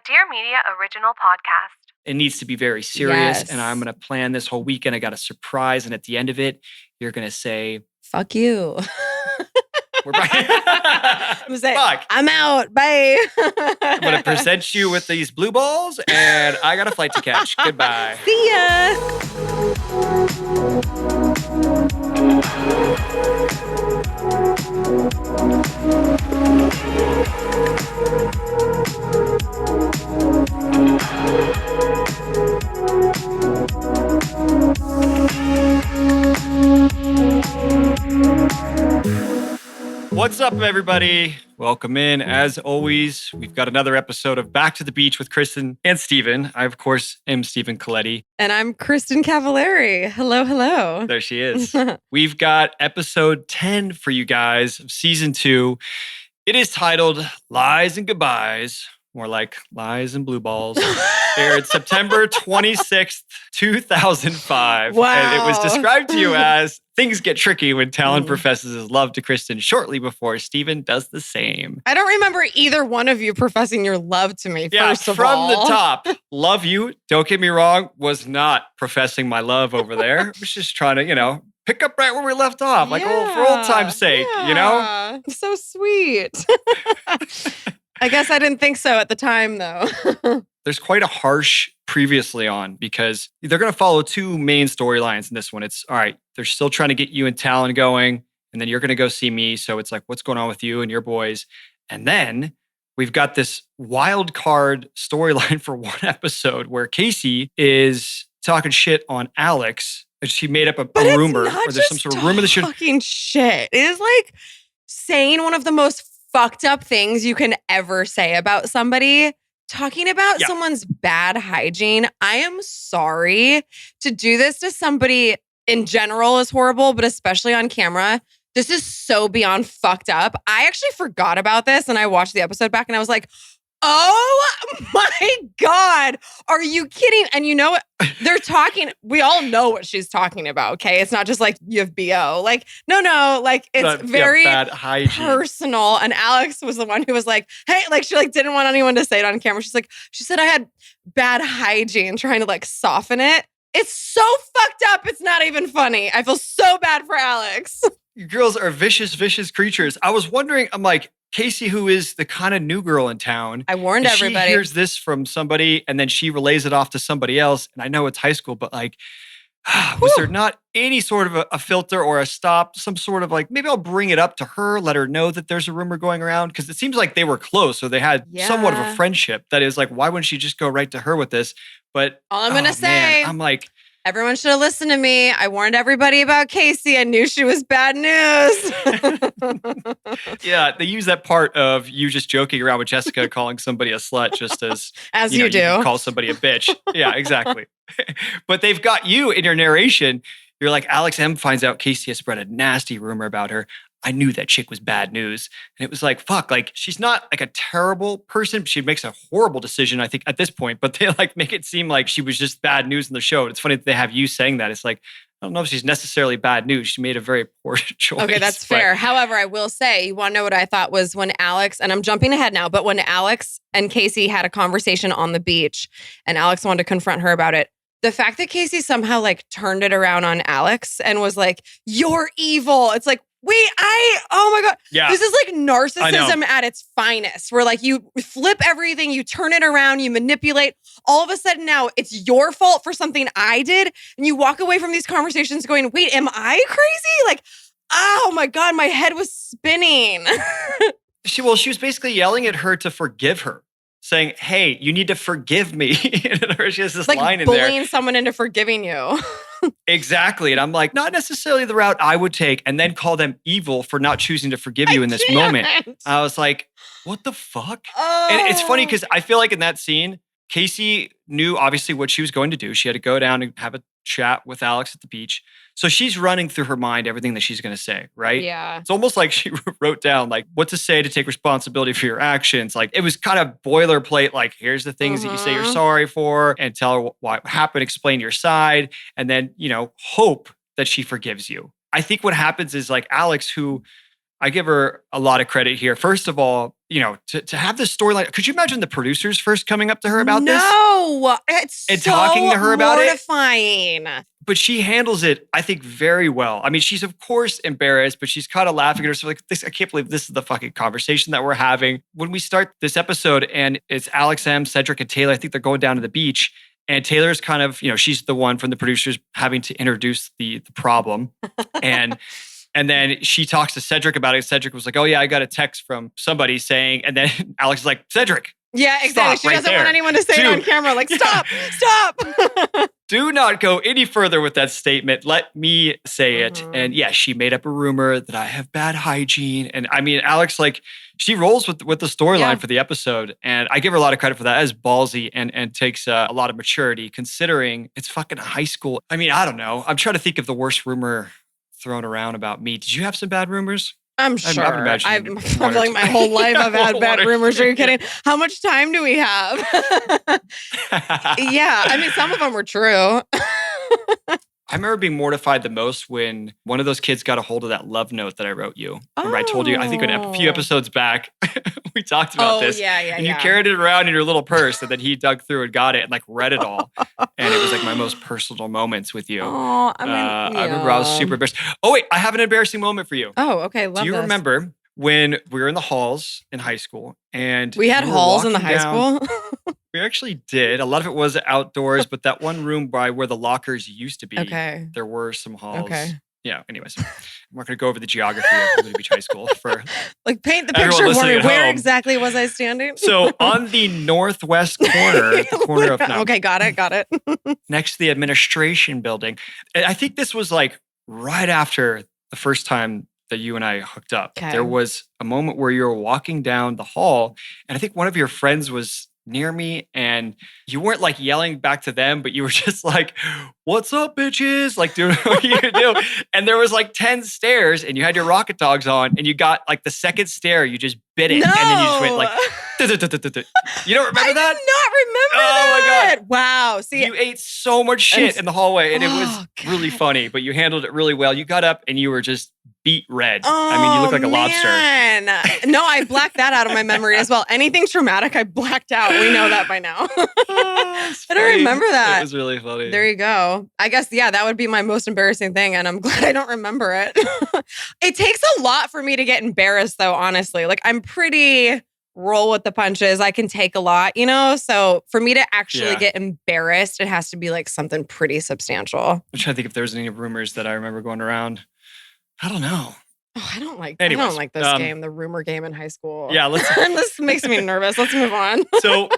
Dear Media original podcast. It needs to be very serious, Yes. and I'm going to plan this whole weekend. I got a surprise, and at the end of it, you're going to say, Fuck you. we're back. I'm saying, Fuck. I'm out. Bye. I'm going to present you with these blue balls, and I got a flight to catch. Goodbye. See ya. What's up, everybody? Welcome in. As always, we've got another episode of Back to the Beach with Kristin and Steven. I, of course, am Steven Colletti. And I'm Kristin Cavallari. Hello, hello. There she is. We've got episode 10 for you guys of season 2. It is titled Lies and Goodbyes, more like Lies and Blue Balls. Aired September 26th, 2005. Wow. And it was described to you as things get tricky when Talon professes his love to Kristin shortly before Steven does the same. I don't remember either one of you professing your love to me, first of all. From the top, love you, don't get me wrong, was not professing my love over there. I was just trying to, pick up right where we left off, like for old time's sake, So sweet. I guess I didn't think so at the time, though. There's quite a harsh previously on because they're going to follow two main storylines in this one. It's all right, they're still trying to get you and Talon going, and then you're going to go see me. So it's like, what's going on with you and your boys? And then we've got this wild card storyline for one episode where Casey is talking shit on Alex. She made up a rumor, or there's some sort of rumor that should talking shit. It is like saying one of the most fucked up things you can ever say about somebody. Talking about someone's bad hygiene. I am sorry to do this to somebody in general is horrible, but especially on camera. This is so beyond fucked up. I actually forgot about this and I watched the episode back and I was like, oh my God, are you kidding? And you know what? They're talking, we all know what she's talking about, okay? It's not just like you have BO. Like, no, like it's very bad hygiene. Personal. And Alex was the one who was like, hey, like she like didn't want anyone to say it on camera. She said I had bad hygiene, trying to like soften it. It's so fucked up. It's not even funny. I feel so bad for Alex. You girls are vicious, vicious creatures. I was wondering, I'm like, Casey, who is the kind of new girl in town. I warned everybody. She hears this from somebody and then she relays it off to somebody else. And I know it's high school, but like, was there not any sort of a filter or a stop, some sort of like, maybe I'll bring it up to her, let her know that there's a rumor going around? Because it seems like they were close. So they had somewhat of a friendship. That is like, why wouldn't she just go right to her with this? But all I'm going to say, I'm like, everyone should have listened to me. I warned everybody about Casey. I knew she was bad news. Yeah, they use that part of you just joking around with Jessica calling somebody a slut just as you do. You call somebody a bitch. Yeah, exactly. But they've got you in your narration. You're like, Alex M finds out Casey has spread a nasty rumor about her. I knew that chick was bad news. And it was like, fuck, like she's not like a terrible person. She makes a horrible decision, I think, at this point, but they like make it seem like she was just bad news in the show. It's funny that they have you saying that. It's like, I don't know if she's necessarily bad news. She made a very poor choice. Okay, that's fair. However, I will say, you want to know what I thought was when Alex, and I'm jumping ahead now, but when Alex and Casey had a conversation on the beach and Alex wanted to confront her about it, the fact that Casey somehow like turned it around on Alex and was like, you're evil. It's like, oh my God. Yeah. This is like narcissism at its finest, where like you flip everything, you turn it around, you manipulate. All of a sudden now it's your fault for something I did. And you walk away from these conversations going, wait, am I crazy? Like, oh my God, my head was spinning. She was basically yelling at her to forgive her. Saying, hey, you need to forgive me. And she has this like line in there. Bullying someone into forgiving you. Exactly. And I'm like, not necessarily the route I would take, and then call them evil for not choosing to forgive you in this moment. I was like, what the fuck? Oh. And it's funny because I feel like in that scene, Casey knew obviously what she was going to do. She had to go down and have a chat with Alex at the beach. So she's running through her mind everything that she's going to say, right? Yeah. It's almost like she wrote down like what to say to take responsibility for your actions. Like it was kind of boilerplate, like here's the things that you say you're sorry for and tell her what happened, explain your side, and then, hope that she forgives you. I think what happens is like Alex, who I give her a lot of credit here. First of all, to have this storyline. Could you imagine the producers first coming up to her about this? No, it's And so talking to her about it? mortifying. But she handles it, I think, very well. I mean, she's of course embarrassed, but she's kind of laughing at herself like, this. I can't believe this is the fucking conversation that we're having. When we start this episode and it's Alex M, Cedric, and Taylor, I think they're going down to the beach. And Taylor's kind of, she's the one from the producers having to introduce the problem. And then she talks to Cedric about it. Cedric was like, oh yeah, I got a text from somebody saying, and then Alex is like, Cedric. Yeah, exactly. She doesn't want anyone to say it on camera. Like, stop. Do not go any further with that statement. Let me say it. And yeah, she made up a rumor that I have bad hygiene. And I mean, Alex, like, she rolls with the storyline for the episode. And I give her a lot of credit for that. As ballsy and takes a lot of maturity considering it's fucking high school. I mean, I don't know. I'm trying to think of the worst rumor thrown around about me. Did you have some bad rumors? I'm sure. I feel like my whole life I've had bad rumors. Are you kidding? How much time do we have? Yeah. I mean, some of them were true. I remember being mortified the most when one of those kids got a hold of that love note that I wrote you. Remember I told you, I think a few episodes back, we talked about this. And you carried it around in your little purse, and then he dug through and got it and like read it all. And it was like my most personal moments with you. Oh, I remember I was super embarrassed. Oh wait, I have an embarrassing moment for you. Oh, okay. Love Do you this. remember when we were in the halls in high school and we had halls in the high school? We actually did. A lot of it was outdoors, but that one room by where the lockers used to be, there were some halls. Okay. Yeah, anyways, I'm not going to go over the geography of Laguna Beach High School for like paint the picture for me. Where exactly was I standing? So on the northwest corner, the corner of okay, got it. Next to the administration building. And I think this was like right after the first time that you and I hooked up. Okay. There was a moment where you were walking down the hall, and I think one of your friends was near me, and you weren't like yelling back to them, but you were just like, what's up, bitches? Like doing what you do. And there was like 10 stairs, and you had your rocket dogs on, and you got like the second stair, you just bit it. No. And then you just went like, you don't remember that? I did not remember that. My God. Wow. See, you ate so much shit in the hallway, and it was really funny, but you handled it really well. You got up and you were just beet red. I mean, you look like a lobster. No, I blacked that out of my memory as well. Anything traumatic, I blacked out. We know that by now. I don't remember that. It was really funny. There you go. I guess, yeah, that would be my most embarrassing thing, and I'm glad I don't remember it. It takes a lot for me to get embarrassed, though, honestly. Like, I'm pretty roll with the punches. I can take a lot, So for me to actually get embarrassed, it has to be like something pretty substantial. I'm trying to think if there's any rumors that I remember going around. I don't know. Oh, I don't like this game, the rumor game in high school. Yeah, this makes me nervous. Let's move on. So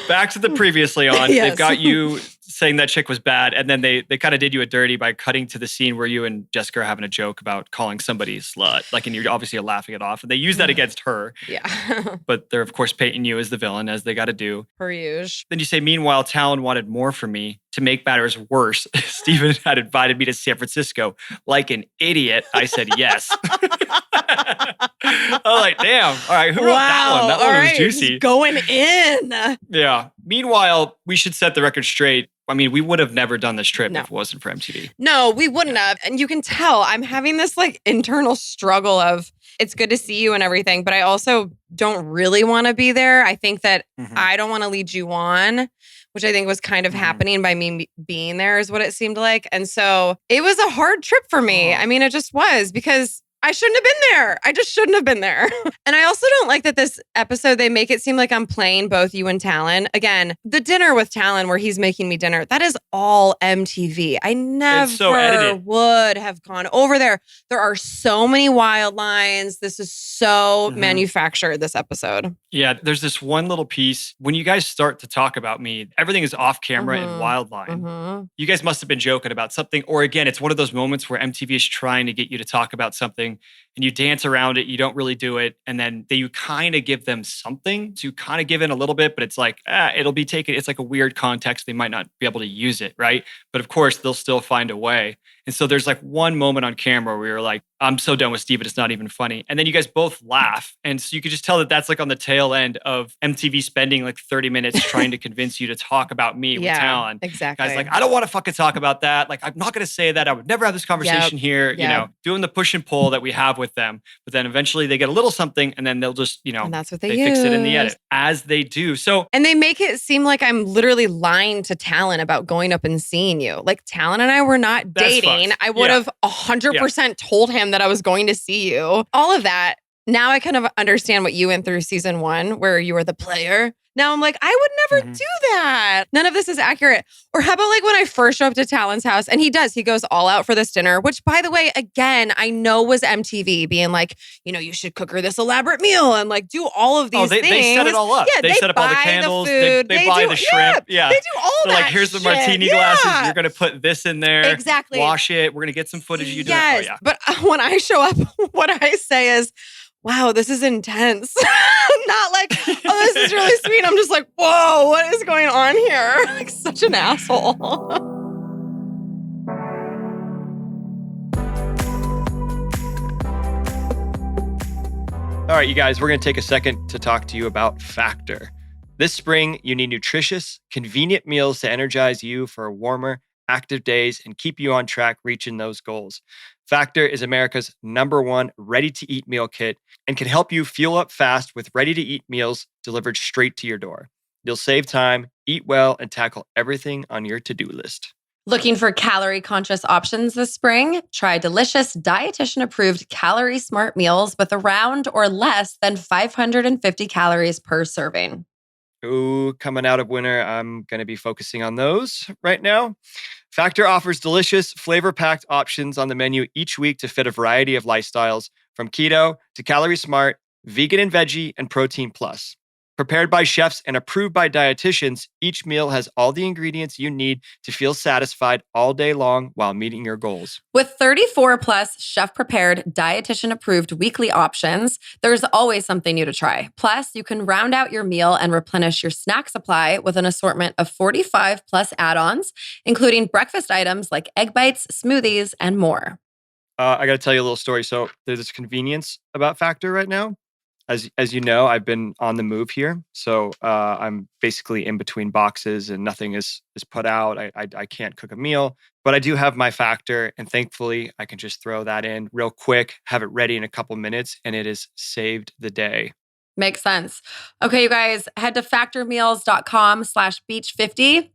back to the previously on. Yes. They've got you saying that chick was bad, and then they kind of did you a dirty by cutting to the scene where you and Jessica are having a joke about calling somebody a slut. Like, and you're obviously laughing it off. And they use that against her. Yeah. But they're, of course, painting you as the villain, as they got to do. Per usual. Then you say, meanwhile, Talon wanted more from me. To make matters worse, Steven had invited me to San Francisco. Like an idiot, I said yes. I was like, damn. All right, who wrote that one? That one was juicy. Going in. Yeah. Meanwhile, we should set the record straight. I mean, we would have never done this trip if it wasn't for MTV. No, we wouldn't have. And you can tell I'm having this like internal struggle of it's good to see you and everything, but I also don't really want to be there. I think that I don't want to lead you on, which I think was kind of happening by me being there is what it seemed like. And so it was a hard trip for me. I mean, it just was because I shouldn't have been there. I just shouldn't have been there. And I also don't like that this episode, they make it seem like I'm playing both you and Talon. Again, the dinner with Talon where he's making me dinner, that is all MTV. I never would have gone over there. There are so many wild lines. This is so manufactured, this episode. Yeah, there's this one little piece. When you guys start to talk about me, everything is off camera in wild line. You guys must have been joking about something. Or again, it's one of those moments where MTV is trying to get you to talk about something and you dance around it, you don't really do it, and then you kind of give them something to kind of give in a little bit, but it's like, it'll be taken, it's like a weird context, they might not be able to use it, right? But of course, they'll still find a way. And so there's like one moment on camera where you're like, I'm so done with Steven, it's not even funny. And then you guys both laugh. And so you could just tell that that's like on the tail end of MTV spending like 30 minutes trying to convince you to talk about me with Talon. Exactly. Guys like, I don't want to fucking talk about that. Like, I'm not going to say that. I would never have this conversation here. You know, doing the push and pull that we have with with them. But then eventually they get a little something and then they'll just, And that's what they fix it in the use. edit, as they do. So, And they make it seem like I'm literally lying to Talon about going up and seeing you. Like Talon and I were not That's dating. fucked. I would have 100% told him that I was going to see you. All of that. Now I kind of understand what you went through season 1, where you were the player. Now I'm like, I would never do that. None of this is accurate. Or how about like when I first show up to Talon's house and he goes all out for this dinner, which by the way, again, I know was MTV being like, you should cook her this elaborate meal and like do all of these things. They set it all up. Yeah, they set up all the candles. They buy the shrimp. Yeah. They do all They're that like, here's the shit. martini glasses. You're going to put this in there. Exactly. Wash it. We're going to get some footage of you doing it. Yes. Oh, yeah. But when I show up, what I say is, wow, this is intense. Not like, oh, this is really sweet. I'm just like, whoa, what is going on here? Like such an asshole. All right, you guys, we're going to take a second to talk to you about Factor. This spring, you need nutritious, convenient meals to energize you for warmer, active days and keep you on track reaching those goals. Factor is America's #1 ready-to-eat meal kit and can help you fuel up fast with ready-to-eat meals delivered straight to your door. You'll save time, eat well, and tackle everything on your to-do list. Looking for calorie-conscious options this spring? Try delicious, dietitian-approved calorie-smart meals with around or less than 550 calories per serving. Ooh, coming out of winter, I'm going to be focusing on those right now. Factor offers delicious, flavor-packed options on the menu each week to fit a variety of lifestyles, from keto to calorie smart, vegan and veggie, and protein plus. Prepared by chefs and approved by dietitians, each meal has all the ingredients you need to feel satisfied all day long while meeting your goals. With 34 plus chef-prepared, dietitian-approved weekly options, there's always something new to try. Plus, you can round out your meal and replenish your snack supply with an assortment of 45 plus add-ons, including breakfast items like egg bites, smoothies, and more. I got to tell you a little story. So there's this convenience about Factor right now. As you know, I've been on the move here. So I'm basically in between boxes and nothing is put out. I can't cook a meal, but I do have my Factor. And thankfully, I can just throw that in real quick, have it ready in a couple minutes, and it has saved the day. Makes sense. Okay, you guys, head to factormeals.com/beach50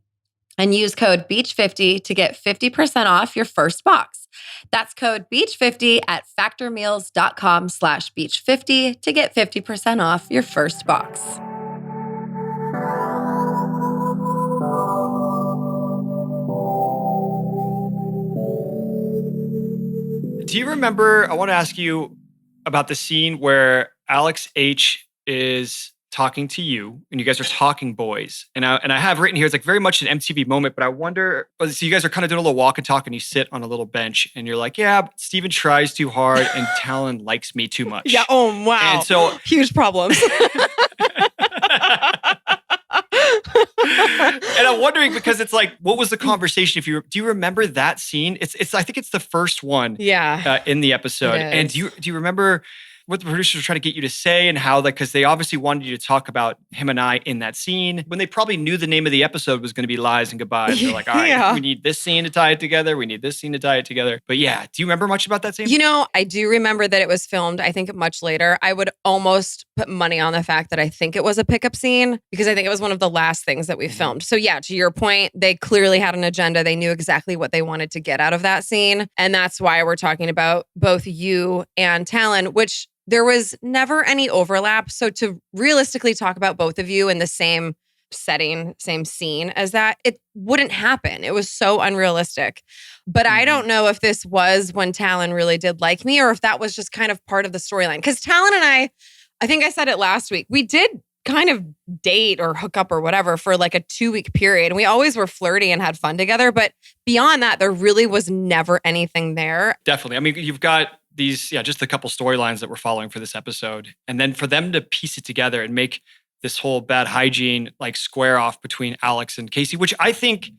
and use code beach50 to get 50% off your first box. That's code beach50 at factormeals.com/beach50 to get 50% off your first box. Do you remember, I want to ask you about the scene where Alex H is talking to you and you guys are talking boys. And I have written here, it's like very much an MTV moment, but I wonder, so you guys are kind of doing a little walk and talk and you sit on a little bench and you're like, yeah, but Steven tries too hard and Talon likes me too much. Yeah. Oh, wow. And so huge problems. And I'm wondering, because it's like, what was the conversation? Do you remember that scene? It's I think it's the first one in the episode. And do you remember what the producers were trying to get you to say and how, like, because they obviously wanted you to talk about him and I in that scene when they probably knew the name of the episode was going to be Lies and Goodbyes. They're like, all right, we need this scene to tie it together. We need this scene to tie it together. But yeah, do you remember much about that scene? You know, I do remember that it was filmed, I think, much later. I would almost put money on the fact that I think it was a pickup scene because I think it was one of the last things that we filmed. So yeah, to your point, they clearly had an agenda. They knew exactly what they wanted to get out of that scene. And that's why we're talking about both you and Talon, which there was never any overlap. So to realistically talk about both of you in the same setting, same scene as that, it wouldn't happen. It was so unrealistic. But I don't know if this was when Talon really did like me or if that was just kind of part of the storyline. Because Talon and I think I said it last week, we did kind of date or hook up or whatever for like a 2-week period. And we always were flirty and had fun together. But beyond that, there really was never anything there. Definitely. I mean, you've got these, just a couple storylines that we're following for this episode. And then for them to piece it together and make this whole bad hygiene like square off between Alex and Casey, which I think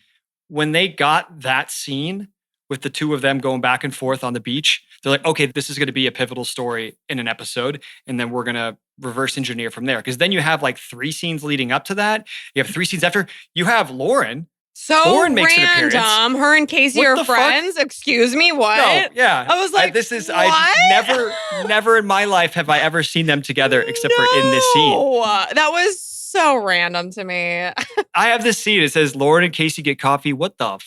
when they got that scene with the two of them going back and forth on the beach, they're like, okay, this is going to be a pivotal story in an episode. And then we're going to reverse engineer from there. Because then you have like 3 scenes leading up to that. You have 3 scenes after. You have Lauren, So Lauren makes an appearance. random. Her and Casey What are the fuck? friends. Excuse me, what? No, yeah. I was like, this is what? I never in my life have I ever seen them together except for in this scene. That was so random to me. I have this scene. It says Lauren and Casey get coffee. What the fuck?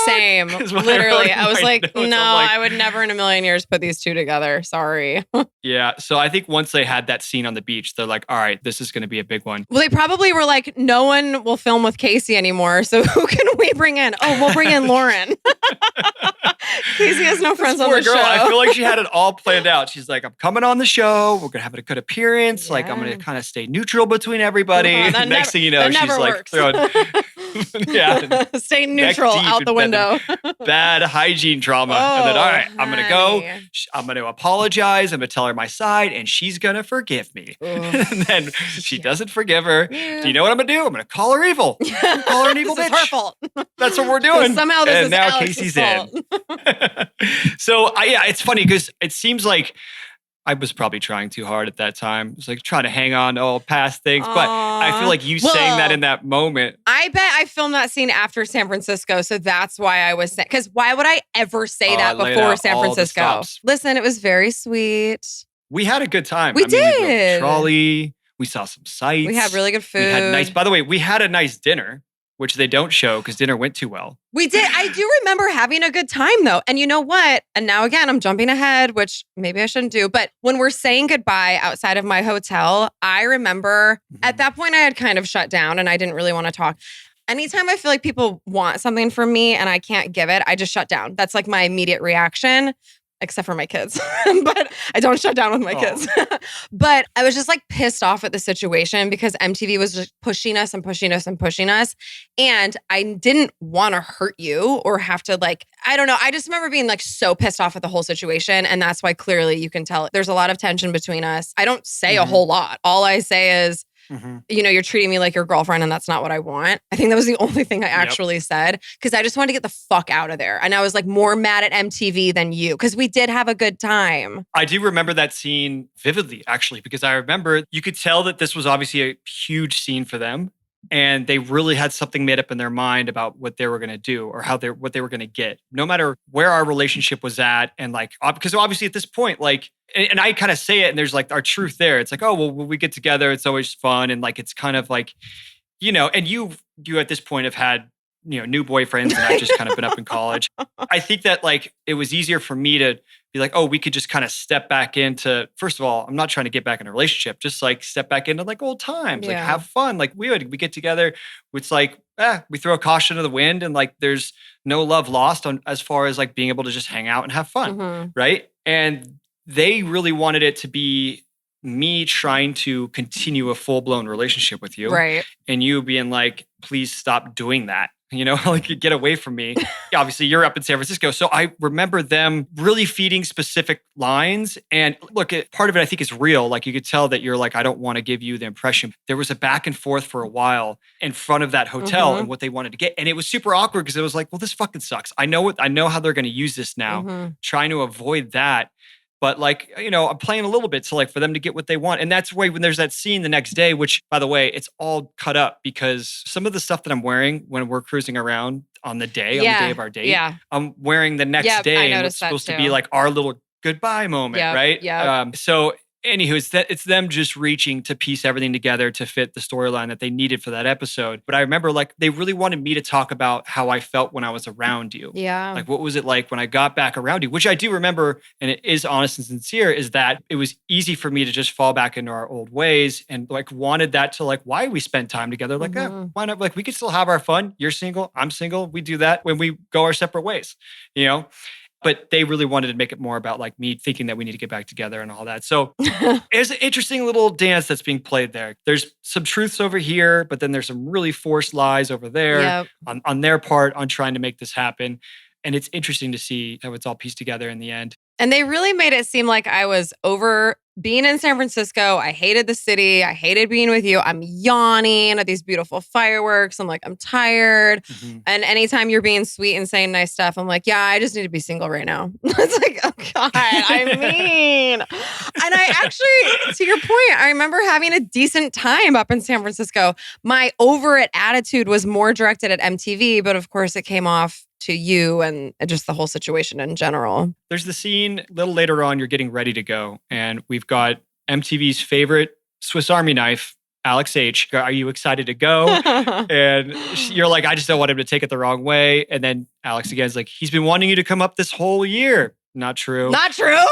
Same. Is what I Literally. wrote in I was my like, notes. no, I'm like- I would never in a million years put these two together. Sorry. Yeah. So I think once they had that scene on the beach, they're like, all right, this is going to be a big one. Well, they probably were like, no one will film with Casey anymore. So who can we bring in? Oh, we'll bring in Lauren. Casey has no friends This on poor the girl, show. I feel like she had it all planned out. She's like, I'm coming on the show. We're going to have a good appearance. Like, I'm going Yeah. to kind of stay neutral between everybody. That Next thing you know, that she's never like works. throwing yeah, Stay neutral deep out the in window. bad hygiene drama. And then, all right, I'm going to go. honey. I'm going to apologize. I'm going to tell her my side, and she's going to forgive me. Ugh. And then she Yeah. doesn't forgive her. Yeah. Do you know what I'm going to do? I'm going to call her evil. Call her an evil This bitch. is her fault. That's what we're doing. Somehow this and is now Alex's Casey's fault. in. So yeah, it's funny because it seems like I was probably trying too hard at that time. It's like trying to hang on to all past things. But I feel like you saying that Well, in that moment. I bet I filmed that scene after San Francisco, so that's why I was saying. Because why would I ever say that laid before out San all the Francisco? stops. Listen, it was very sweet. We had a good time. We I mean, we rode the did. trolley. We saw some sights. We had really good food. We had nice. By the way, we had a nice dinner, which they don't show because dinner went too well. We did. I do remember having a good time though. And you know what? And now again, I'm jumping ahead, which maybe I shouldn't do. But when we're saying goodbye outside of my hotel, I remember at that point I had kind of shut down and I didn't really want to talk. Anytime I feel like people want something from me and I can't give it, I just shut down. That's like my immediate reaction. Except for my kids, but I don't shut down with my kids. But I was just like pissed off at the situation because MTV was just pushing us and pushing us and pushing us. And I didn't want to hurt you or have to like, I don't know. I just remember being like so pissed off at the whole situation. And that's why clearly you can tell there's a lot of tension between us. I don't say a whole lot. All I say is, you know, you're treating me like your girlfriend and that's not what I want. I think that was the only thing I actually said because I just wanted to get the fuck out of there. And I was like more mad at MTV than you because we did have a good time. I do remember that scene vividly, actually, because I remember you could tell that this was obviously a huge scene for them. And they really had something made up in their mind about what they were going to do or what they were going to get, no matter where our relationship was at. And like, because obviously at this point, like, and I kind of say it and there's like our truth there. It's like, oh, well, when we get together, it's always fun. And like, it's kind of like, you know, and you at this point have had, you know, new boyfriends and I've just kind of been up in college. I think that like, it was easier for me to be like, oh, we could just kind of step back into, first of all, I'm not trying to get back in a relationship, just like step back into like old times, like have fun. Like we get together. It's like, we throw a caution to the wind and like, there's no love lost on as far as like being able to just hang out and have fun. Right. And they really wanted it to be me trying to continue a full-blown relationship with you. Right. And you being like, please stop doing that. You know, like get away from me. Obviously, you're up in San Francisco. So I remember them really feeding specific lines. And look, part of it I think is real. Like you could tell that you're like, I don't want to give you the impression. There was a back and forth for a while in front of that hotel and what they wanted to get. And it was super awkward because it was like, well, this fucking sucks. I know how they're going to use this now. Trying to avoid that. But like, you know, I'm playing a little bit to like for them to get what they want. And that's why when there's that scene the next day, which by the way, it's all cut up because some of the stuff that I'm wearing when we're cruising around on the day of our date, I'm wearing the next day. And it's supposed to be like our little goodbye moment, right? Yeah. So anywho, it's them just reaching to piece everything together to fit the storyline that they needed for that episode. But I remember like they really wanted me to talk about how I felt when I was around you. Yeah. Like what was it like when I got back around you? Which I do remember, and it is honest and sincere, is that it was easy for me to just fall back into our old ways and like wanted that to like why we spend time together. Like, why not? Like we could still have our fun. You're single, I'm single. We do that when we go our separate ways, you know? But they really wanted to make it more about like me thinking that we need to get back together and all that. So it's an interesting little dance that's being played there. There's some truths over here, but then there's some really forced lies over there on their part on trying to make this happen. And it's interesting to see how it's all pieced together in the end. And they really made it seem like I was over being in San Francisco. I hated the city. I hated being with you. I'm yawning at these beautiful fireworks. I'm like, I'm tired. Mm-hmm. And anytime you're being sweet and saying nice stuff, I'm like, yeah, I just need to be single right now. It's like, oh God, I mean. And I actually, to your point, I remember having a decent time up in San Francisco. My over it attitude was more directed at MTV, but of course it came off to you and just the whole situation in general. There's the scene a little later on, you're getting ready to go. And we've got MTV's favorite Swiss Army knife, Alex H. Are you excited to go? And you're like, I just don't want him to take it the wrong way. And then Alex again is like, he's been wanting you to come up this whole year. Not true. Not true?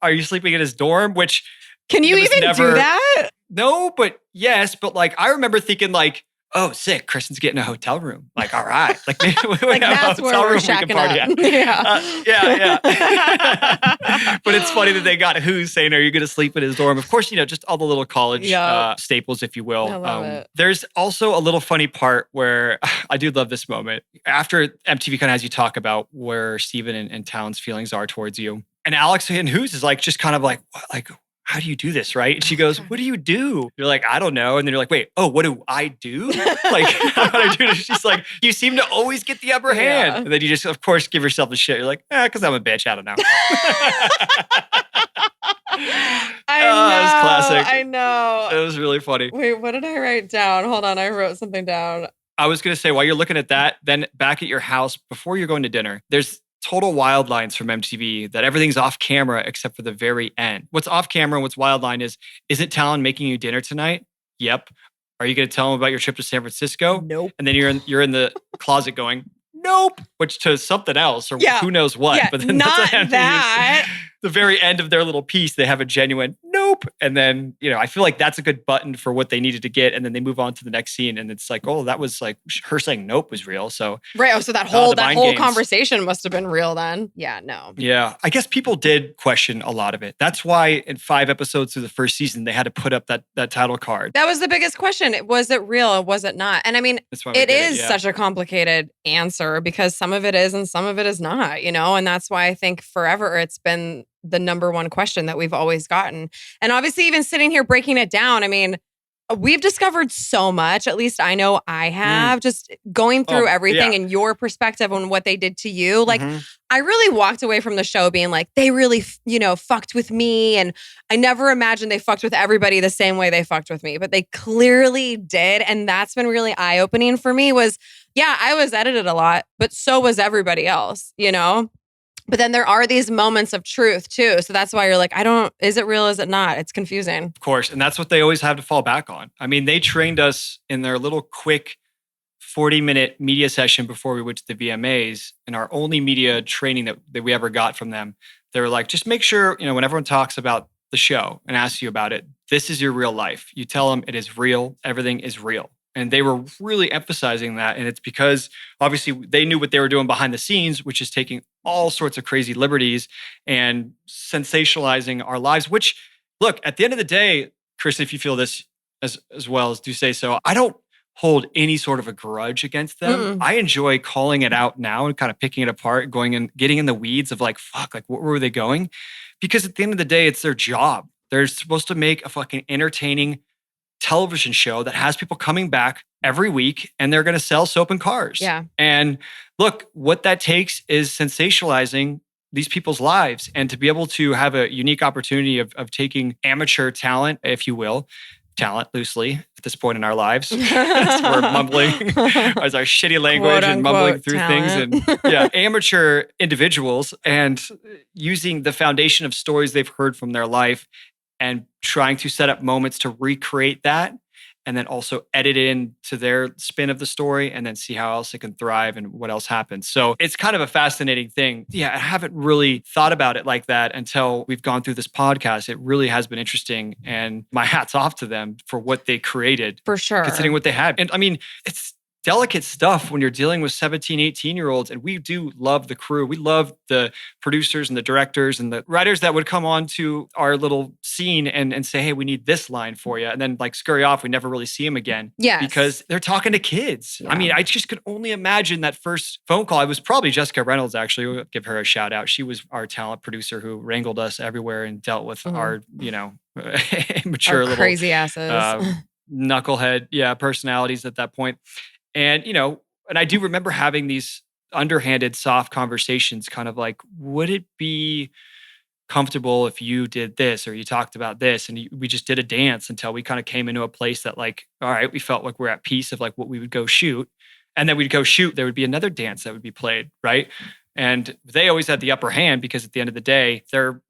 Are you sleeping in his dorm? Which can you even do that? No, but yes. But like, I remember thinking like, oh, sick. Kristin's getting a hotel room. Like, all right. Like, maybe we like have that's a where hotel we're room we shacking can party up. at. Yeah. Yeah. But it's funny that they got who's saying, are you going to sleep in his dorm? Of course, just all the little college staples, if you will. I love it. There's also a little funny part where I do love this moment. After MTV kind of has you talk about where Steven and Talon's feelings are towards you. And Alex and Who's is like, just kind of like, what? Like, how do you do this, right? And she goes, what do you do? You're like, I don't know. And then you're like, wait, what do I do? Like, how do I do this? She's like, you seem to always get the upper hand. And then you just, of course, give yourself the shit. You're like, because I'm a bitch. I don't know. I know. It was classic. I know. It was really funny. Wait, what did I write down? Hold on. I wrote something down. I was going to say, while you're looking at that, then back at your house, before you're going to dinner, there's total wild lines from MTV that everything's off camera except for the very end. What's off camera and what's wild line is, isn't Talon making you dinner tonight? Yep. Are you going to tell him about your trip to San Francisco? Nope. And then you're in the closet going, nope, which to something else or who knows what. Yeah, but then not that. The very end of their little piece, they have a genuine nope. And then, I feel like that's a good button for what they needed to get. And then they move on to the next scene. And it's like, oh, that was like her saying nope was real. So right. Oh, so that whole conversation must have been real then. Yeah, no. Yeah. I guess people did question a lot of it. That's why in 5 episodes through the first season, they had to put up that title card. That was the biggest question. Was it real or was it not? And I mean, it is such a complicated answer because some of it is and some of it is not, and that's why I think forever it's been the number one question that we've always gotten. And obviously, even sitting here breaking it down, I mean, we've discovered so much, at least I know I have, just going through everything and your perspective on what they did to you. Like, I really walked away from the show being like, they really, fucked with me. And I never imagined they fucked with everybody the same way they fucked with me, but they clearly did. And that's been really eye-opening for me was, I was edited a lot, but so was everybody else, But then there are these moments of truth too. So that's why you're like, is it real? Is it not? It's confusing. Of course. And that's what they always have to fall back on. I mean, they trained us in their little quick 40-minute media session before we went to the VMAs. And our only media training that we ever got from them, they were like, just make sure, when everyone talks about the show and asks you about it, this is your real life. You tell them it is real. Everything is real. And they were really emphasizing that. And it's because obviously they knew what they were doing behind the scenes, which is taking all sorts of crazy liberties and sensationalizing our lives, which, look, at the end of the day, Kristin, if you feel this as well as do say so, I don't hold any sort of a grudge against them. I enjoy calling it out now and kind of picking it apart, going and getting in the weeds of like, fuck, like where were they going? Because at the end of the day, it's their job. They're supposed to make a fucking entertaining television show that has people coming back every week and they're going to sell soap and cars. Yeah. And look, what that takes is sensationalizing these people's lives and to be able to have a unique opportunity of taking amateur talent, if you will, talent loosely at this point in our lives. We're mumbling as our shitty language Quote, and mumbling through talent. things and amateur individuals and using the foundation of stories they've heard from their life and trying to set up moments to recreate that and then also edit into their spin of the story and then see how else it can thrive and what else happens. So it's kind of a fascinating thing. Yeah, I haven't really thought about it like that until we've gone through this podcast. It really has been interesting and my hat's off to them for what they created. For sure. Considering what they had. And I mean, delicate stuff when you're dealing with 17, 18-year-olds. And we do love the crew. We love the producers and the directors and the writers that would come on to our little scene and say, hey, we need this line for you. And then like scurry off. We never really see them again. Yes. Because they're talking to kids. Yeah. I mean, I just could only imagine that first phone call. It was probably Jessica Reynolds, actually. We'll give her a shout out. She was our talent producer who wrangled us everywhere and dealt with our, immature Our little crazy asses. knucklehead, personalities at that point. And, and I do remember having these underhanded, soft conversations, kind of like, would it be comfortable if you did this or you talked about this? And we just did a dance until we kind of came into a place that like, all right, we felt like we're at peace of like what we would go shoot. And then we'd go shoot, there would be another dance that would be played, right? And they always had the upper hand because at the end of the day, they're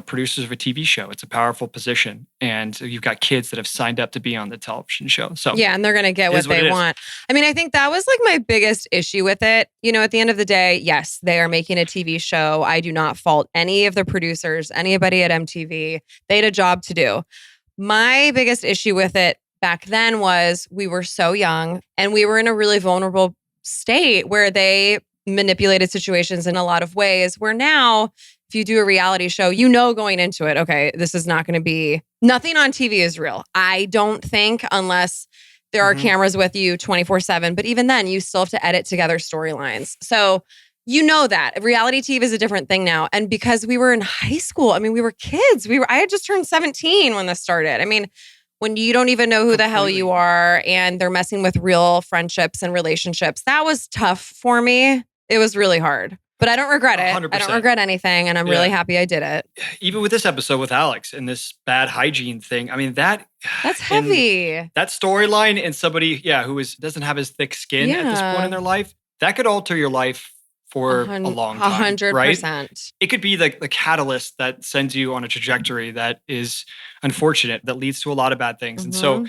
producers of a TV show. It's a powerful position. And you've got kids that have signed up to be on the television show. So yeah, and they're going to get what they want. I mean, I think that was like my biggest issue with it. At the end of the day, yes, they are making a TV show. I do not fault any of the producers, anybody at MTV. They had a job to do. My biggest issue with it back then was we were so young and we were in a really vulnerable state where they manipulated situations in a lot of ways, where now if you do a reality show, going into it, okay, this is not going to be, nothing on TV is real. I don't think, unless there are cameras with you 24/7. But even then, you still have to edit together storylines. So that reality TV is a different thing now. And because we were in high school, I mean, we were kids. I had just turned 17 when this started. I mean, when you don't even know who the hell you are and they're messing with real friendships and relationships, that was tough for me. It was really hard. But I don't regret it. 100%. I don't regret anything. And I'm really happy I did it. Even with this episode with Alex and this bad hygiene thing, I mean, that's heavy. That storyline and somebody, who doesn't have as thick skin at this point in their life, that could alter your life for a long time. 100%. Right? It could be the catalyst that sends you on a trajectory that is unfortunate, that leads to a lot of bad things. And so,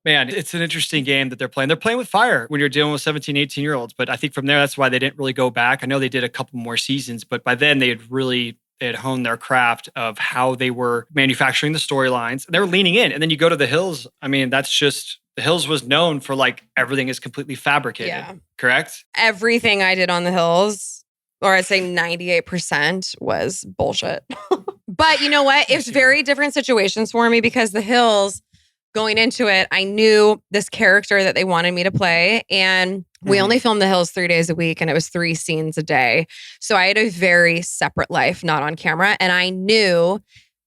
man, it's an interesting game that they're playing. They're playing with fire when you're dealing with 17, 18-year-olds. But I think from there, that's why they didn't really go back. I know they did a couple more seasons, but by then they had honed their craft of how they were manufacturing the storylines. They were leaning in. And then you go to The Hills. I mean, that's just, The Hills was known for like everything is completely fabricated. Correct? Everything I did on The Hills, or I'd say 98%, was bullshit. But you know what? It's very different situations for me because The Hills, going into it, I knew this character that they wanted me to play. And we only filmed The Hills 3 days a week and it was 3 scenes a day. So I had a very separate life, not on camera. And I knew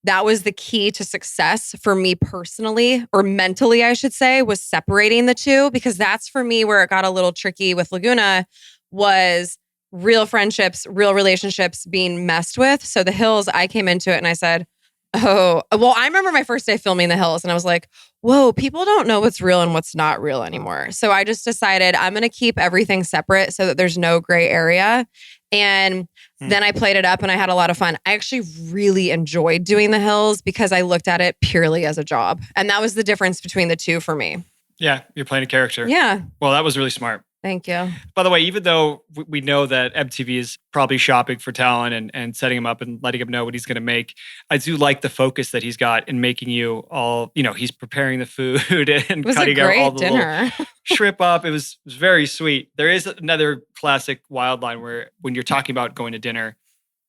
that was the key to success for me personally, or mentally, I should say, was separating the two. Because that's for me where it got a little tricky with Laguna, was real friendships, real relationships being messed with. So The Hills, I came into it and I said, oh, well, I remember my first day filming The Hills and I was like, whoa, people don't know what's real and what's not real anymore. So I just decided I'm going to keep everything separate so that there's no gray area. And then I played it up and I had a lot of fun. I actually really enjoyed doing The Hills because I looked at it purely as a job. And that was the difference between the two for me. Yeah, you're playing a character. Yeah. Well, that was really smart. Thank you. By the way, even though we know that MTV is probably shopping for talent and setting him up and letting him know what he's going to make, I do like the focus that he's got in making you all, he's preparing the food and cutting out all the little shrimp up. It was very sweet. There is another classic wild line where when you're talking about going to dinner,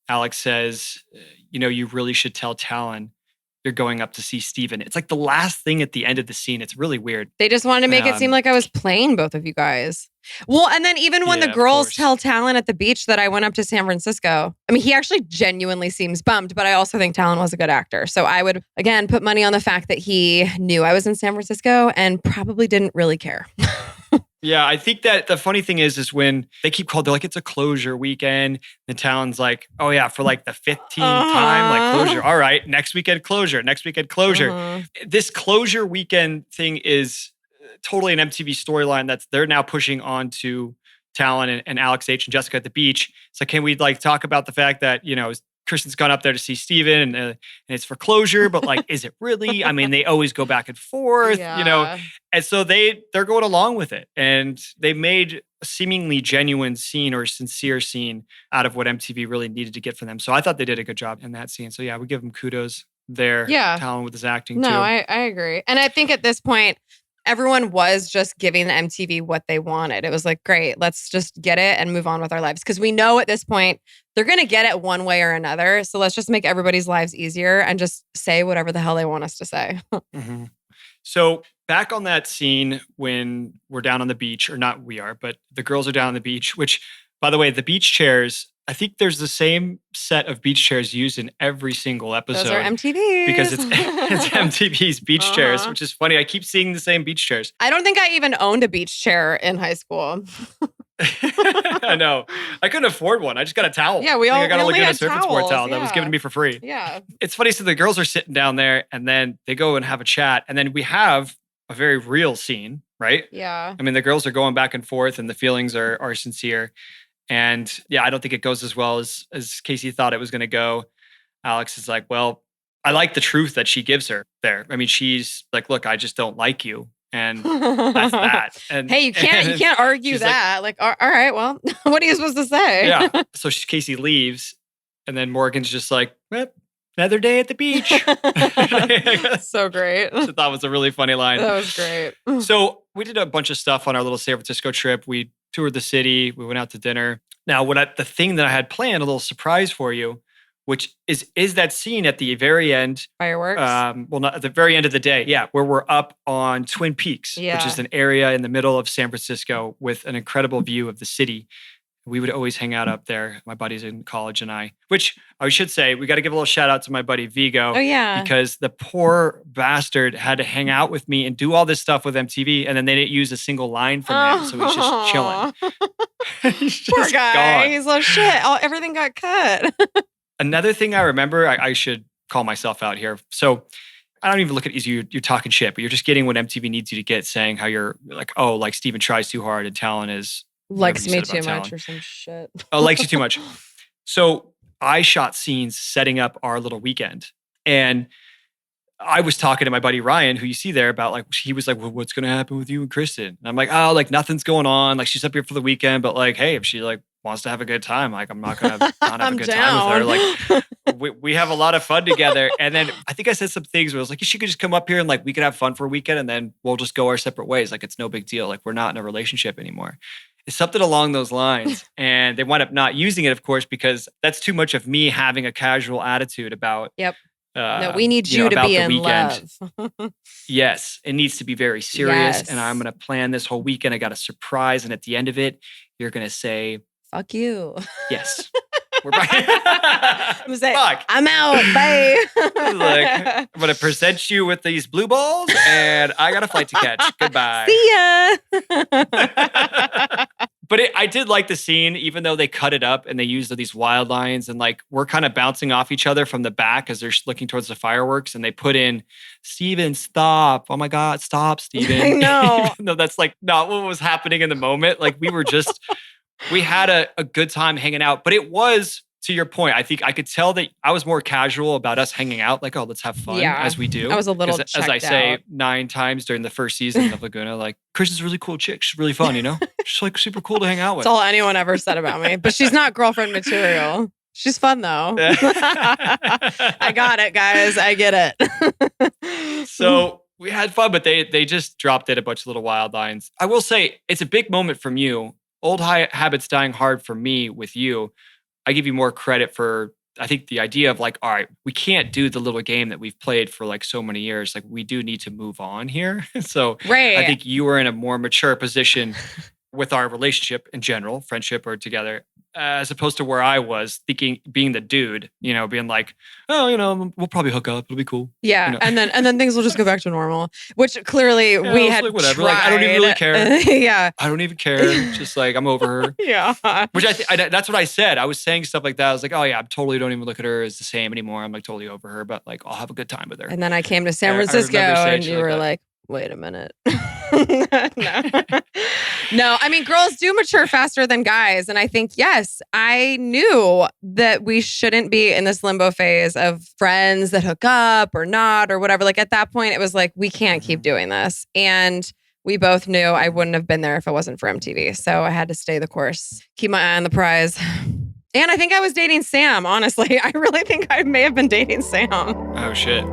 Alex says, you really should tell Talon you're going up to see Steven. It's like the last thing at the end of the scene. It's really weird. They just wanted to make it seem like I was playing both of you guys. Well, and then even when the girls tell Talon at the beach that I went up to San Francisco, I mean, he actually genuinely seems bummed, but I also think Talon was a good actor. So I would, again, put money on the fact that he knew I was in San Francisco and probably didn't really care. Yeah, I think that the funny thing is when they keep calling, they're like, it's a closure weekend. The Talon's like, oh yeah, for like the 15th time, like closure. All right, next weekend closure. This closure weekend thing is totally an MTV storyline that's they're now pushing on to Talon and Alex H and Jessica at the beach. So can we like talk about the fact that, Kristin's gone up there to see Steven and it's for closure, but like, is it really? I mean, they always go back and forth, and so they're going along with it. And they made a seemingly genuine scene or sincere scene out of what MTV really needed to get from them. So I thought they did a good job in that scene. So yeah, we give them kudos there. Yeah. Talon with his acting no, too. I agree. And I think at this point, everyone was just giving the MTV what they wanted. It was like, great, let's just get it and move on with our lives. Because we know at this point, they're going to get it one way or another. So let's just make everybody's lives easier and just say whatever the hell they want us to say. Mm-hmm. So back on that scene when we're down on the beach, or not we are, but the girls are down on the beach, which, by the way, the beach chairs, I think there's the same set of beach chairs used in every single episode. Those are MTV's. Because it's MTV's beach chairs, which is funny. I keep seeing the same beach chairs. I don't think I even owned a beach chair in high school. I know. I couldn't afford one. I just got a towel. Yeah, I got a only Laguna had Surfing towels, Sport towel that was given to me for free. Yeah. It's funny. So the girls are sitting down there and then they go and have a chat. And then we have a very real scene, right? Yeah. I mean, the girls are going back and forth and the feelings are sincere. And yeah, I don't think it goes as well as Casey thought it was going to go. Alex is like, well, I like the truth that she gives her there. I mean, she's like, look, I just don't like you. And that's that. And hey, you can't argue that. Like, all right, well, what are you supposed to say? Yeah. So Casey leaves, and then Morgan's just like, well, another day at the beach. So great. Which I thought was a really funny line. That was great. So we did a bunch of stuff on our little San Francisco trip. We toured the city. We went out to dinner. Now, the thing that I had planned, a little surprise for you, which is that scene at the very end. Fireworks? Well, not at the very end of the day. Yeah, where we're up on Twin Peaks, which is an area in the middle of San Francisco with an incredible view of the city. We would always hang out up there, my buddies in college and I, which I should say, we got to give a little shout out to my buddy Vigo. Oh, yeah. Because the poor bastard had to hang out with me and do all this stuff with MTV, and then they didn't use a single line from him, so he's just chilling. He's just poor guy. gone. He's like, shit, everything got cut. Another thing I remember, I should call myself out here. So I don't even look at it as you're talking shit, but you're just getting what MTV needs you to get, saying how you're like, oh, like Steven tries too hard and Talon is... Likes me too much or some shit. Oh, likes you too much. So I shot scenes setting up our little weekend. And I was talking to my buddy Ryan, who you see there, about like, he was like, well, what's going to happen with you and Kristin? And I'm like, oh, like nothing's going on. Like she's up here for the weekend, but like, hey, if she like wants to have a good time, like I'm not going to not have a good time with her. Like we have a lot of fun together. And then I think I said some things where I was like, she could just come up here and like, we could have fun for a weekend and then we'll just go our separate ways. Like it's no big deal. Like we're not in a relationship anymore. It's something along those lines. And they wind up not using it, of course, because that's too much of me having a casual attitude about. Yep. No, we need you to be in love. Yes. It needs to be very serious. Yes. And I'm going to plan this whole weekend. I got a surprise. And at the end of it, you're going to say, fuck you. Yes. We're back. I'm gonna say, fuck. I'm out. Bye. Like, I'm going to present you with these blue balls and I got a flight to catch. Goodbye. See ya. But I did like the scene, even though they cut it up and they used these wild lines and like we're kind of bouncing off each other from the back as they're looking towards the fireworks and they put in, Steven, stop. Oh my God, stop, Steven. I know. No, that's like not what was happening in the moment. Like we were just, we had a good time hanging out, but it was, to your point, I think I could tell that I was more casual about us hanging out. Like, oh, let's have fun as we do. I was a little as I say 9 times during the first season of Laguna, like, Kristin's a really cool chick. She's really fun, you know? She's like super cool to hang out with. That's all anyone ever said about me. But she's not girlfriend material. She's fun though. I got it, guys. I get it. So we had fun, but they just dropped it a bunch of little wild lines. I will say it's a big moment from you. Old habits dying hard for me with you. I give you more credit for, I think, the idea of like, all right, we can't do the little game that we've played for like so many years. Like we do need to move on here. So right. I think you were in a more mature position with our relationship in general, friendship or together, as opposed to where I was thinking, being the dude, you know, being like, oh, you know, we'll probably hook up. It'll be cool. Yeah. You know? And then things will just go back to normal, which clearly we had like, whatever. tried. Like, I don't even really care. Yeah. I don't even care. Just like, I'm over her. Yeah. Which that's what I said. I was saying stuff like that. I was like, oh yeah, I totally don't even look at her as the same anymore. I'm like totally over her, but like, I'll have a good time with her. And then I came to San Francisco and you were like, wait a minute. No, I mean, girls do mature faster than guys. And I think, yes, I knew that we shouldn't be in this limbo phase of friends that hook up or not or whatever. Like at that point, it was like, we can't keep doing this. And we both knew I wouldn't have been there if it wasn't for MTV. So I had to stay the course, keep my eye on the prize. And I think I was dating Sam, honestly. I really think I may have been dating Sam. Oh, shit.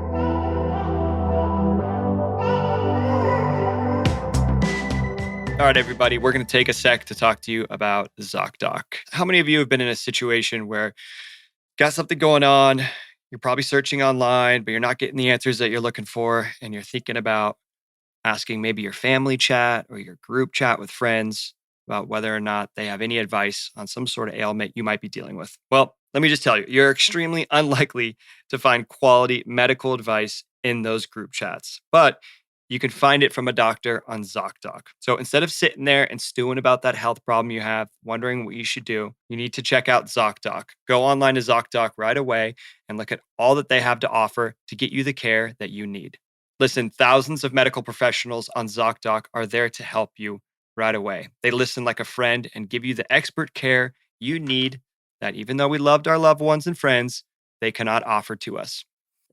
All right, everybody, we're going to take a sec to talk to you about ZocDoc. How many of you have been in a situation where you got something going on, you're probably searching online, but you're not getting the answers that you're looking for, and you're thinking about asking maybe your family chat or your group chat with friends about whether or not they have any advice on some sort of ailment you might be dealing with? Well, let me just tell you, you're extremely unlikely to find quality medical advice in those group chats, but you can find it from a doctor on ZocDoc. So instead of sitting there and stewing about that health problem you have, wondering what you should do, you need to check out ZocDoc. Go online to ZocDoc right away and look at all that they have to offer to get you the care that you need. Listen, thousands of medical professionals on ZocDoc are there to help you right away. They listen like a friend and give you the expert care you need that even though we loved our loved ones and friends, they cannot offer to us.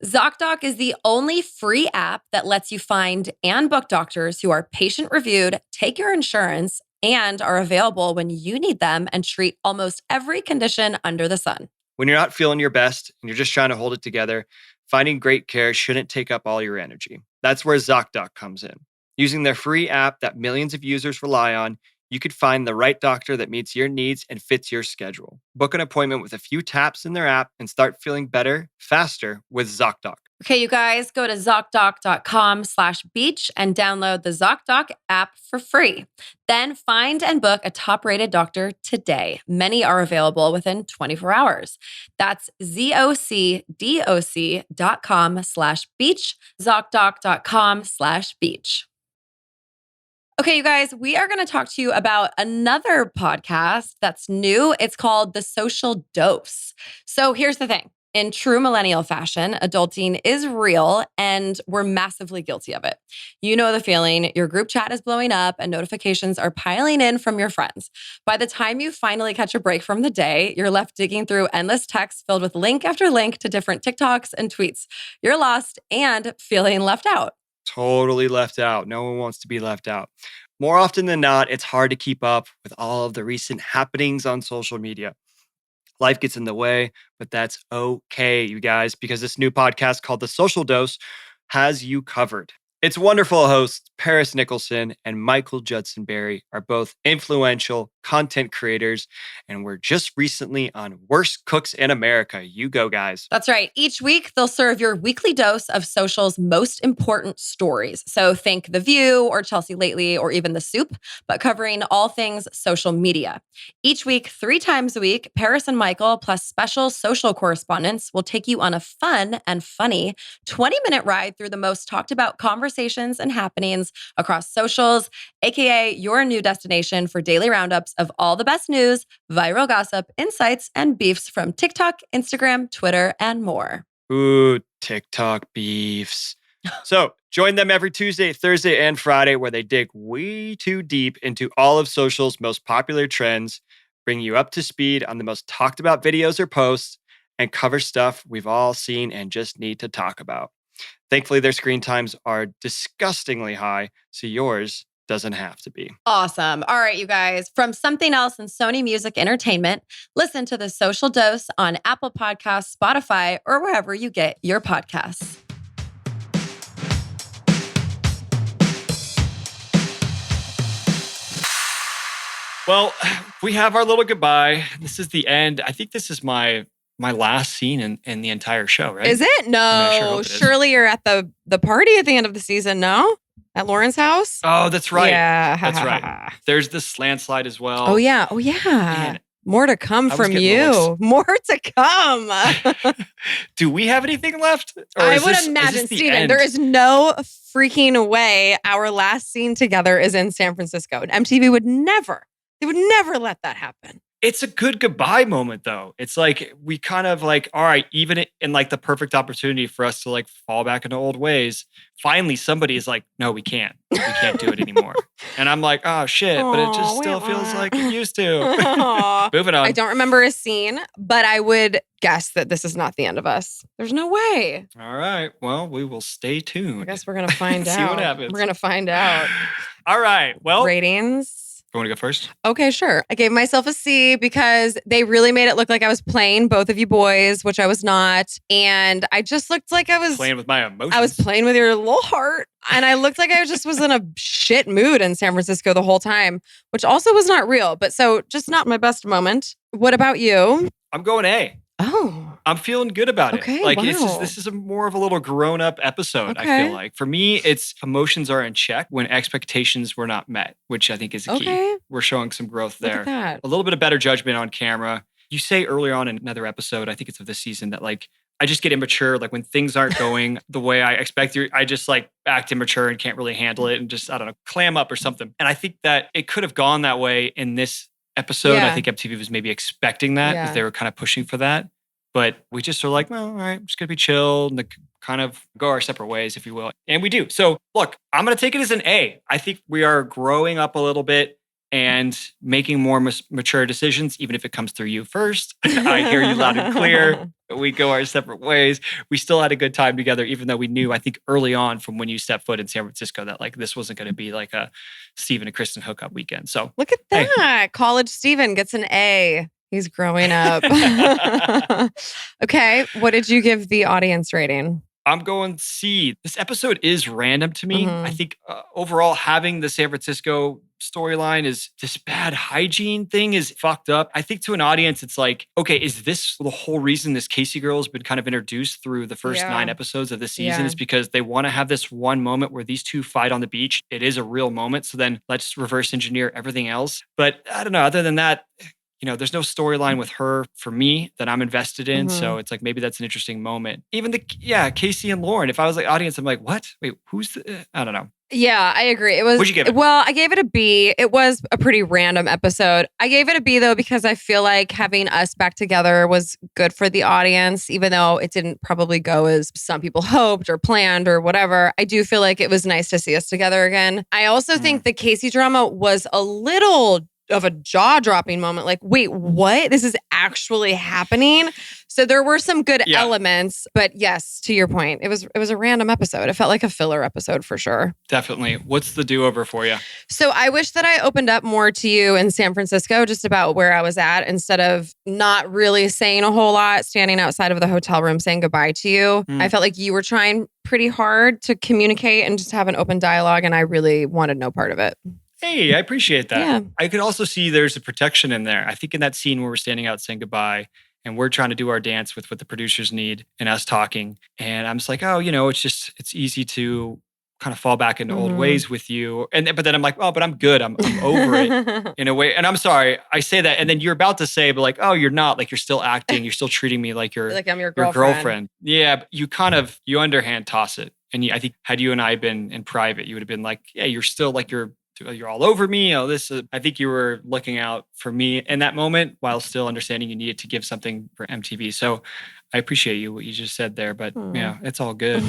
ZocDoc is the only free app that lets you find and book doctors who are patient-reviewed, take your insurance, and are available when you need them and treat almost every condition under the sun. When you're not feeling your best and you're just trying to hold it together, finding great care shouldn't take up all your energy. That's where ZocDoc comes in. Using their free app that millions of users rely on, you could find the right doctor that meets your needs and fits your schedule. Book an appointment with a few taps in their app and start feeling better faster with ZocDoc. Okay, you guys, go to ZocDoc.com/beach and download the ZocDoc app for free. Then find and book a top-rated doctor today. Many are available within 24 hours. That's ZocDoc.com/beach, ZocDoc.com/beach. Okay, you guys, we are going to talk to you about another podcast that's new. It's called The Social Dose. So here's the thing. In true millennial fashion, adulting is real and we're massively guilty of it. You know the feeling. Your group chat is blowing up and notifications are piling in from your friends. By the time you finally catch a break from the day, you're left digging through endless texts filled with link after link to different TikToks and tweets. You're lost and feeling left out. Totally left out. No one wants to be left out. More often than not, it's hard to keep up with all of the recent happenings on social media. Life gets in the way, but that's okay, you guys, because this new podcast called The Social Dose has you covered. Its wonderful hosts, Paris Nicholson and Michael Judson Berry, are both influential content creators, and we're just recently on Worst Cooks in America. You go, guys. That's right. Each week, they'll serve your weekly dose of social's most important stories. So think The View or Chelsea Lately or even The Soup, but covering all things social media. Each week, 3 times a week, Paris and Michael plus special social correspondents will take you on a fun and funny 20-minute ride through the most talked about conversations and happenings across socials, aka your new destination for daily roundups of all the best news, viral gossip, insights, and beefs from TikTok, Instagram, Twitter, and more. Ooh, TikTok beefs. So join them every Tuesday, Thursday, and Friday where they dig way too deep into all of social's most popular trends, bring you up to speed on the most talked about videos or posts, and cover stuff we've all seen and just need to talk about. Thankfully, their screen times are disgustingly high, so yours doesn't have to be. Awesome. All right, you guys, from Something Else and Sony Music Entertainment, listen to The Social Dose on Apple Podcasts, Spotify, or wherever you get your podcasts. Well, we have our little goodbye. This is the end. I think this is my last scene in the entire show, right? Is it? I mean, I sure No. hope it is. Surely you're at the party at the end of the season, no? At Lauren's house? Oh, that's right. Yeah. That's right. There's this landslide as well. Oh, yeah. Oh, yeah. Man, More to come I was from getting you. More to come. do we have anything left? Or I is would this- is imagine, this the Steven, end? there is no freaking way our last scene together is in San Francisco. MTV would never let that happen. It's a good goodbye moment, though. It's like we kind of like, all right, even in like the perfect opportunity for us to like fall back into old ways. Finally, somebody is like, no, we can't. We can't do it anymore. And I'm like, oh shit, but it just Aw, still wah, feels wah. like it used to. Aw. Moving on. I don't remember a scene, but I would guess that this is not the end of us. There's no way. All right. Well, we will stay tuned. I guess we're going to find See out. what happens. We're going to find out. All right. Well, Ratings. You want to go first? Okay, sure. I gave myself a C because they really made it look like I was playing both of you boys, which I was not. And I just looked like I was playing with my emotions. I was playing with your little heart. And I looked like I just was in a shit mood in San Francisco the whole time, which also was not real. But so just not my best moment. What about you? I'm going A. Oh. I'm feeling good about it. Okay, Like wow. this is a more of a little grown up episode. I Okay. feel like for me, it's emotions are in check when expectations were not met, which I think is the key. Okay. We're showing some growth Look there. at that. A little bit of better judgment on camera. You say earlier on in another episode, I think it's of this season, that like I just get immature. Like when things aren't going the way I expect, I just like act immature and can't really handle it and just, I don't know, clam up or something. And I think that it could have gone that way in this episode. Yeah. I think MTV was maybe expecting that Yeah. if they were kind of pushing for that. But we just are like, well, all right, I'm just going to be chill and kind of go our separate ways, if you will. And we do. So look, I'm going to take it as an A. I think we are growing up a little bit and making more mature decisions, even if it comes through you first. I hear you loud and clear. We go our separate ways. We still had a good time together, even though we knew, I think early on from when you stepped foot in San Francisco, that like this wasn't going to be like a Steven and Kristin hookup weekend. So Look at Hey. that. College Steven gets an A. He's growing up. Okay. What did you give the audience rating? I'm going C. This episode is random to me. Mhm. I think overall having the San Francisco storyline is this bad hygiene thing is fucked up. I think to an audience, it's like, okay, is this the whole reason this Casey girl has been kind of introduced through the first 9 episodes of the season? Yeah. Is because they want to have this one moment where these two fight on the beach. It is a real moment. So then let's reverse engineer everything else. But I don't know. Other than that, there's no storyline with her for me that I'm invested in. Mhm. So it's like, maybe that's an interesting moment. Even Casey and Lauren, if I was like audience, I'm like, what? Wait, who's I don't know. Yeah, I agree. It was. What'd you give it? Well, I gave it a B. It was a pretty random episode. I gave it a B though because I feel like having us back together was good for the audience, even though it didn't probably go as some people hoped or planned or whatever. I do feel like it was nice to see us together again. I also think the Casey drama was a little of a jaw-dropping moment. Like, wait, what? This is actually happening? So there were some good elements, but yes, to your point, it was a random episode. It felt like a filler episode for sure. Definitely. What's the do-over for you? So I wish that I opened up more to you in San Francisco, just about where I was at, instead of not really saying a whole lot, standing outside of the hotel room saying goodbye to you. I felt like you were trying pretty hard to communicate and just have an open dialogue, and I really wanted no part of it. Hey, I appreciate that. Yeah. I could also see there's a protection in there. I think in that scene where we're standing out saying goodbye and we're trying to do our dance with what the producers need and us talking. And I'm just like, oh, it's easy to kind of fall back into old ways with you. But then I'm like, oh, but I'm good. I'm over it in a way. And I'm sorry, I say that. And then you're about to say, but like, oh, you're not, like, you're still acting. You're still treating me like you're Like I'm your your girlfriend. girlfriend. Yeah, but you underhand toss it. And I think had you and I been in private, you would have been like, yeah, you're still like you're all over me. Oh, I think you were looking out for me in that moment while still understanding you needed to give something for MTV. So I appreciate what you just said there, but yeah, it's all good.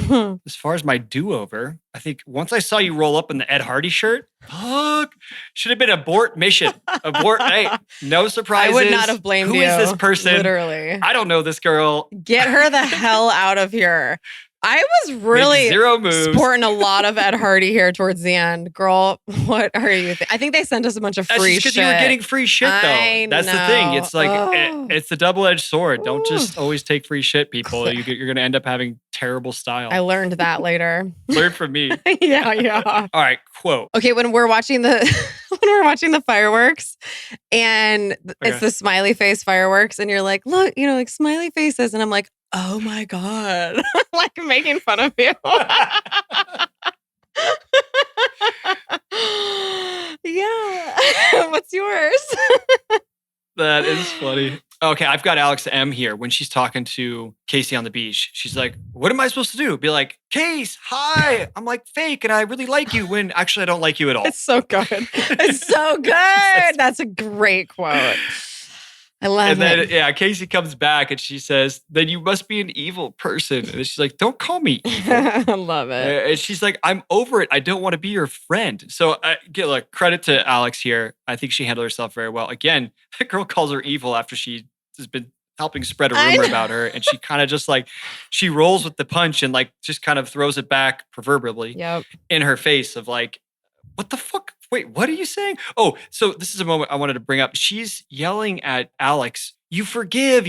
As far as my do-over, I think once I saw you roll up in the Ed Hardy shirt, fuck, should have been abort mission. Hey, no surprises. I would not have blamed you. Who is this person? Literally. I don't know this girl. Get her the hell out of here. I was really Make 0 moves. sporting a lot of Ed Hardy here towards the end. Girl, what are you I think they sent us a bunch of That's free just shit. because you were getting free shit, though. I That's the know. thing. It's like, Oh. it's the double-edged sword. Don't just always take free shit, people. You're going to end up having terrible style. I learned that later. Learn from me. yeah. All right, quote. Okay, when we're watching the fireworks and it's the smiley face fireworks and you're like, look, like smiley faces. And I'm like, oh my God. Like making fun of you. Yeah. What's yours? That is funny. Okay, I've got Alex M here. When she's talking to Casey on the beach, she's like, what am I supposed to do? Be like, Case, hi. I'm like fake and I really like you when actually I don't like you at all. It's so good. It's so good. That's a great quote. I love And it. then, Casey comes back and she says, then you must be an evil person. And she's like, don't call me evil. I love it. And she's like, I'm over it. I don't want to be your friend. So I get credit to Alex here. I think she handled herself very well. Again, the girl calls her evil after she has been helping spread a rumor about her. And she kind of just she rolls with the punch and just kind of throws it back proverbially Yep. in her face of like, what the fuck wait, what are you saying? Oh, so this is a moment I wanted to bring up. She's yelling at Alex, you forgive,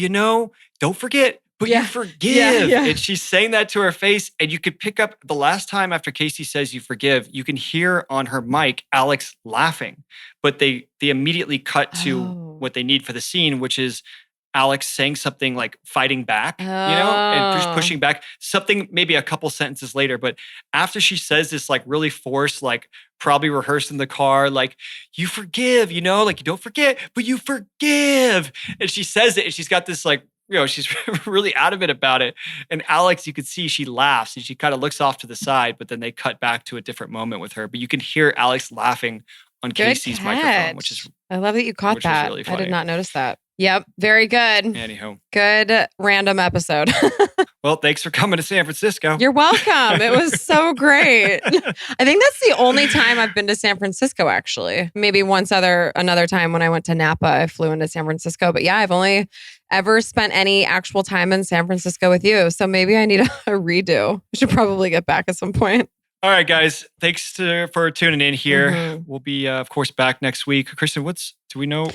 don't forget, but you forgive. Yeah. And she's saying that to her face. And you could pick up the last time after Casey says you forgive, you can hear on her mic, Alex laughing, but they immediately cut to what they need for the scene, which is Alex saying something like fighting back, and just pushing back, something maybe a couple sentences later. But after she says this like really forced, like probably rehearsed in the car, like you forgive, like you don't forget, but you forgive. And she says it and she's got this like, she's really adamant about it. And Alex, you could see she laughs and she kind of looks off to the side, but then they cut back to a different moment with her. But you can hear Alex laughing on Casey's microphone, which is I love that you caught that. Really funny. I did not notice that. Yep. Very good. Anyhow. Good random episode. Well, thanks for coming to San Francisco. You're welcome. It was so great. I think that's the only time I've been to San Francisco, actually. Maybe another time when I went to Napa, I flew into San Francisco. But yeah, I've only ever spent any actual time in San Francisco with you. So maybe I need a redo. I should probably get back at some point. All right, guys. Thanks for tuning in here. We'll be, of course, back next week. Kristin,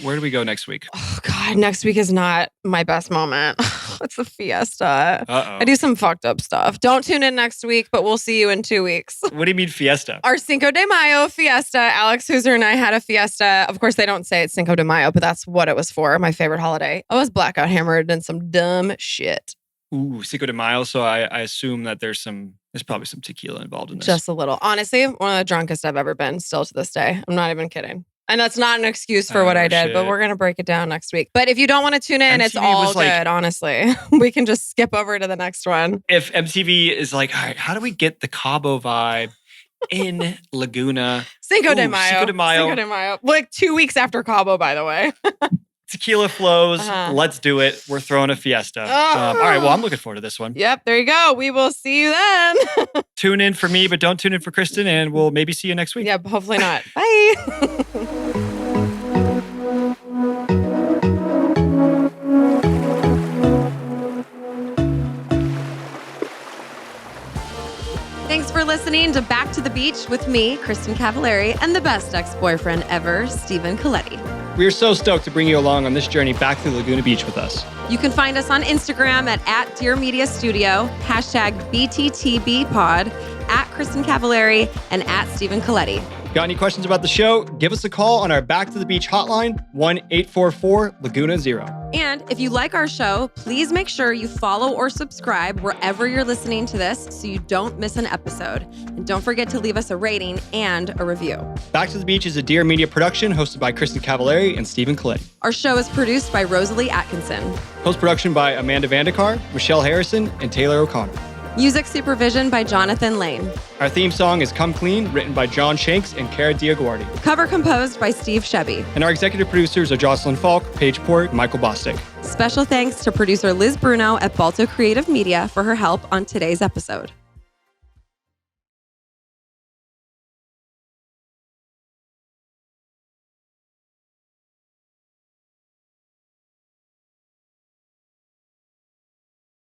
where do we go next week? Oh, God. Next week is not my best moment. It's the fiesta. I do some fucked up stuff. Don't tune in next week, but we'll see you in 2 weeks. What do you mean fiesta? Our Cinco de Mayo fiesta. Alex Hooser and I had a fiesta. Of course, they don't say it's Cinco de Mayo, but that's what it was for. My favorite holiday. I was blackout hammered and some dumb shit. Ooh, Cinco de Mayo. So I assume that there's probably some tequila involved in this. Just a little. Honestly, one of the drunkest I've ever been still to this day. I'm not even kidding. And that's not an excuse for what I did, but we're going to break it down next week. But if you don't want to tune in, MTV it's all good, honestly. We can just skip over to the next one. If MTV is like, all right, how do we get the Cabo vibe in Laguna? Cinco de Mayo. Like 2 weeks after Cabo, by the way. Tequila flows. Let's do it. We're throwing a fiesta. All right. Well, I'm looking forward to this one. Yep. There you go. We will see you then. Tune in for me, but don't tune in for Kristin, and we'll maybe see you next week. Yep. Hopefully not. Bye. Thanks for listening to Back to the Beach with me, Kristin Cavallari, and the best ex-boyfriend ever, Stephen Colletti. We are so stoked to bring you along on this journey back to Laguna Beach with us. You can find us on Instagram at Dear Media Studio, #BTTBpod, @Kristin Cavallari, and @Stephen Colletti. Got any questions about the show? Give us a call on our Back to the Beach hotline, 1-844-LAGUNA-0. And if you like our show, please make sure you follow or subscribe wherever you're listening to this so you don't miss an episode. And don't forget to leave us a rating and a review. Back to the Beach is a Dear Media production hosted by Kristin Cavallari and Stephen Colletti. Our show is produced by Rosalie Atkinson. Post-production by Amanda Vandekar, Michelle Harrison, and Taylor O'Connor. Music supervision by Jonathan Lane. Our theme song is Come Clean, written by John Shanks and Cara Diaguardi. Cover composed by Steve Shebby. And our executive producers are Jocelyn Falk, Paige Port, and Michael Bostic. Special thanks to producer Liz Bruno at Balto Creative Media for her help on today's episode.